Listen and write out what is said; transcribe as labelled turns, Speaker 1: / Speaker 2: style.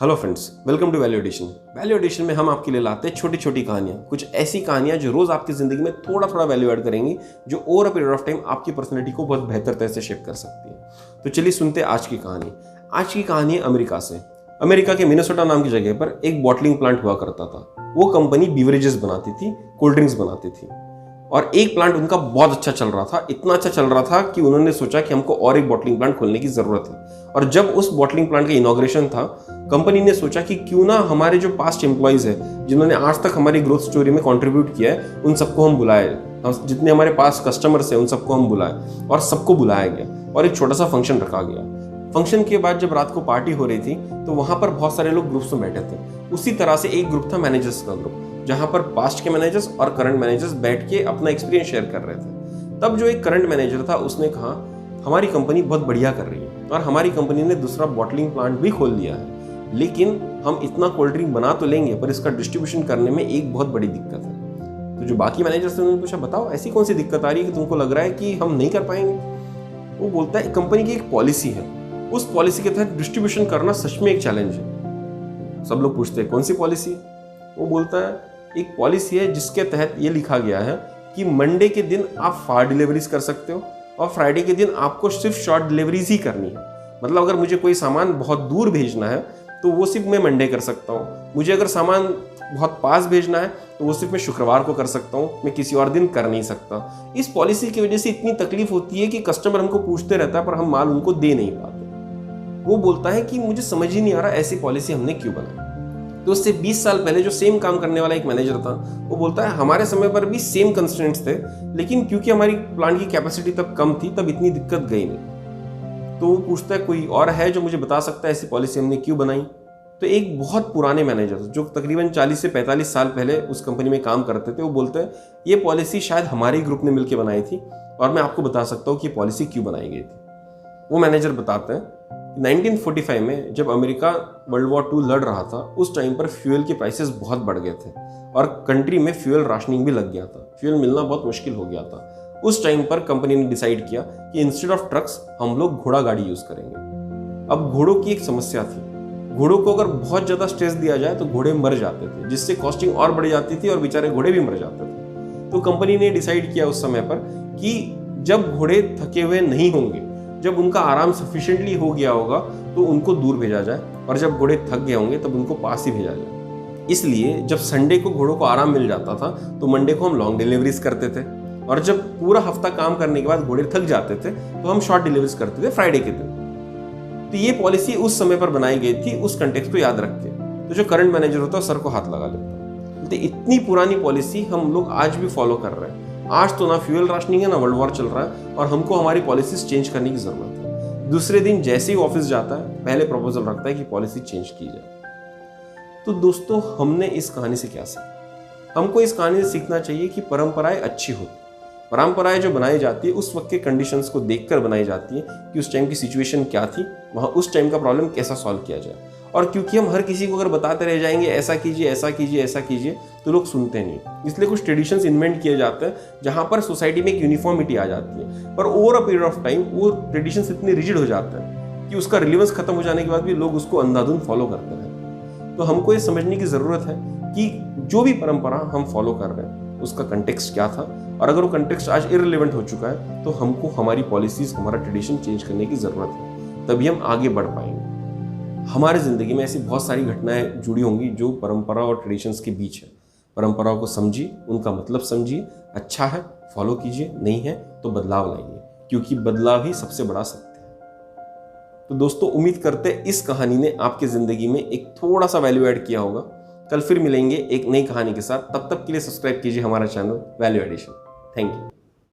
Speaker 1: Hello friends, welcome to value addition. Value addition में हम आपके लिए लाते हैं छोटी छोटी कहानियाँ, कुछ ऐसी कहानियाँ जो रोज आपकी जिंदगी में थोड़ा थोड़ा वैल्यू ऐड करेंगी, जो over a period of time आपकी पर्सनैलिटी को बहुत बेहतर तरह से शेप कर सकती है। तो चलिए सुनते हैं आज की कहानी। आज की कहानी है अमेरिका से। अमेरिका के मिनेसोटा नाम की जगह पर एक बॉटलिंग प्लांट हुआ करता था। वो कंपनी बीवरेजेस बनाती थी, कोल्ड ड्रिंक्स बनाती थी, और एक प्लांट उनका बहुत अच्छा चल रहा था। इतना अच्छा चल रहा था कि उन्होंने सोचा कि हमको और एक बॉटलिंग प्लांट खोलने की जरूरत है। और जब उस बॉटलिंग प्लांट का इनॉग्रेशन था, कंपनी ने सोचा कि क्यों ना हमारे जो पास्ट एम्प्लॉइज है, जिन्होंने आज तक हमारी ग्रोथ स्टोरी में कंट्रीब्यूट किया है, उन सबको हम बुलाए। जितने हमारे पास कस्टमर्स हैं उन सबको हम बुलाए, और सबको बुलाया गया और एक छोटा सा फंक्शन रखा गया। फंक्शन के बाद जब रात को पार्टी हो रही थी तो वहां पर बहुत सारे लोग ग्रुप्स में बैठे थे। उसी तरह से एक ग्रुप था मैनेजर्स का ग्रुप, जहां पर पास्ट के मैनेजर्स और करंट मैनेजर्स बैठ के अपना एक्सपीरियंस शेयर कर रहे थे। तब जो एक करंट मैनेजर था उसने कहा, हमारी कंपनी बहुत बढ़िया कर रही है और हमारी कंपनी ने दूसरा बॉटलिंग प्लांट भी खोल लिया है, लेकिन हम इतना कोल्ड ड्रिंक बना तो लेंगे पर इसका डिस्ट्रीब्यूशन करने में एक बहुत बड़ी दिक्कत है। तो जो बाकी मैनेजर्स थे उन्होंने पूछा, बताओ ऐसी कौन सी दिक्कत आ रही है कि तुमको लग रहा है कि हम नहीं कर पाएंगे। वो बोलता है, कंपनी की एक पॉलिसी है, उस पॉलिसी के तहत डिस्ट्रीब्यूशन करना सच में एक चैलेंज है। सब लोग पूछते हैं, कौन सी पॉलिसी? वो बोलता है, एक पॉलिसी है जिसके तहत ये लिखा गया है कि मंडे के दिन आप फास्ट डिलीवरीज कर सकते हो और फ्राइडे के दिन आपको सिर्फ शॉर्ट डिलीवरीज ही करनी है। मतलब अगर मुझे कोई सामान बहुत दूर भेजना है तो वो सिर्फ मैं मंडे कर सकता हूँ। मुझे अगर सामान बहुत पास भेजना है तो वो सिर्फ मैं शुक्रवार को कर सकता हूँ, मैं किसी और दिन कर नहीं सकता। इस पॉलिसी की वजह से इतनी तकलीफ होती है कि कस्टमर हमको पूछते रहता है पर हम माल उनको दे नहीं पाते। वो बोलता है कि मुझे समझ ही नहीं आ रहा ऐसी पॉलिसी हमने क्यों बनाई। तो उससे 20 साल पहले जो सेम काम करने वाला एक मैनेजर था, वो बोलता है, हमारे समय पर भी सेम कंस्ट्रेंट्स थे, लेकिन क्योंकि हमारी प्लांट की कैपेसिटी तब कम थी, तब इतनी दिक्कत गई नहीं। तो वो पूछता है, कोई और है जो मुझे बता सकता है ऐसी पॉलिसी हमने क्यों बनाई? तो एक बहुत पुराने मैनेजर जो तकरीबन 40 से 45 साल पहले उस कंपनी में काम करते थे, वो बोलते हैं, ये पॉलिसी शायद हमारे ग्रुप ने मिलकर बनाई थी और मैं आपको बता सकता हूँ कि ये पॉलिसी क्यों बनाई गई थी। वो मैनेजर बताते हैं, 1945 में जब अमेरिका वर्ल्ड वॉर 2 लड़ रहा था, उस टाइम पर फ्यूल के प्राइसेस बहुत बढ़ गए थे और कंट्री में फ्यूल राशनिंग भी लग गया था। फ्यूल मिलना बहुत मुश्किल हो गया था। उस टाइम पर कंपनी ने डिसाइड किया कि इंस्टेड ऑफ ट्रक्स हम लोग घोड़ा गाड़ी यूज करेंगे। अब घोड़ों की एक समस्या थी, घोड़ों को अगर बहुत ज्यादा स्ट्रेस दिया जाए तो घोड़े मर जाते थे, जिससे कॉस्टिंग और बढ़ जाती थी और बेचारे घोड़े भी मर जाते थे। तो कंपनी ने डिसाइड किया उस समय पर कि जब घोड़े थके हुए नहीं होंगे, जब उनका आराम सफिशिएंटली हो गया होगा, तो उनको दूर भेजा जाए, और जब घोड़े थक गए होंगे तब उनको पास ही भेजा जाए। इसलिए जब संडे को घोड़ों को आराम मिल जाता था तो मंडे को हम लॉन्ग डिलीवरीज करते थे, और जब पूरा हफ्ता काम करने के बाद घोड़े थक जाते थे तो हम शॉर्ट डिलीवरीज करते थे फ्राइडे के दिन। तो ये पॉलिसी उस समय पर बनाई गई थी, उस कंटेक्स्ट को याद रख के। तो जो करंट मैनेजर होता है सर को हाथ लगा लेता। तो इतनी पुरानी पॉलिसी हम लोग आज भी फॉलो कर रहे हैं। आज तो ना फ्यूल राशनिंग है ना वर्ल्ड वॉर चल रहा है, और हमको हमारी पॉलिसीज चेंज करने की जरूरत है। दूसरे दिन जैसे ही ऑफिस जाता है, पहले प्रपोजल रखता है कि पॉलिसी चेंज की जाए। तो दोस्तों, हमने इस कहानी से क्या सीखा? हमको इस कहानी से सीखना चाहिए कि परंपराएं अच्छी होती। परंपराएं जो बनाई जाती है उस वक्त के कंडीशंस को देखकर बनाई जाती है कि उस टाइम की सिचुएशन क्या थी, वहां उस टाइम का प्रॉब्लम कैसा सॉल्व किया जाए। और क्योंकि हम हर किसी को अगर बताते रह जाएंगे ऐसा कीजिए ऐसा कीजिए ऐसा कीजिए, तो लोग सुनते नहीं। इसलिए कुछ ट्रेडिशंस इन्वेंट किए जाते हैं जहां पर सोसाइटी में एक यूनिफॉर्मिटी आ जाती है, पर over a period of time वो ट्रेडिशंस इतने रिजिड हो जाते हैं कि उसका रिलेवेंस खत्म हो जाने के बाद भी लोग उसको अंधाधुंध फॉलो करते हैं। तो हमको ये समझने की जरूरत है कि जो भी परंपरा हम फॉलो कर रहे हैं उसका कंटेक्स्ट क्या था, और अगर वो कंटेक्स्ट आज इररिलेवेंट हो चुका है तो हमको हमारी पॉलिसीज, हमारा ट्रेडिशन चेंज करने की जरूरत है, तभी हम आगे बढ़ पाएंगे। हमारे जिंदगी में ऐसी बहुत सारी घटनाएं जुड़ी होंगी जो परंपरा और ट्रेडिशंस के बीच है। परंपराओं को समझिए, उनका मतलब समझिए, अच्छा है फॉलो कीजिए, नहीं है तो बदलाव लाइए, क्योंकि बदलाव ही सबसे बड़ा सत्य है। तो दोस्तों, उम्मीद करते हैं इस कहानी ने आपकी जिंदगी में एक थोड़ा सा वैल्यू ऐड किया होगा। कल फिर मिलेंगे एक नई कहानी के साथ। तब तक के लिए सब्सक्राइब कीजिए हमारा channel value addition. Thank you.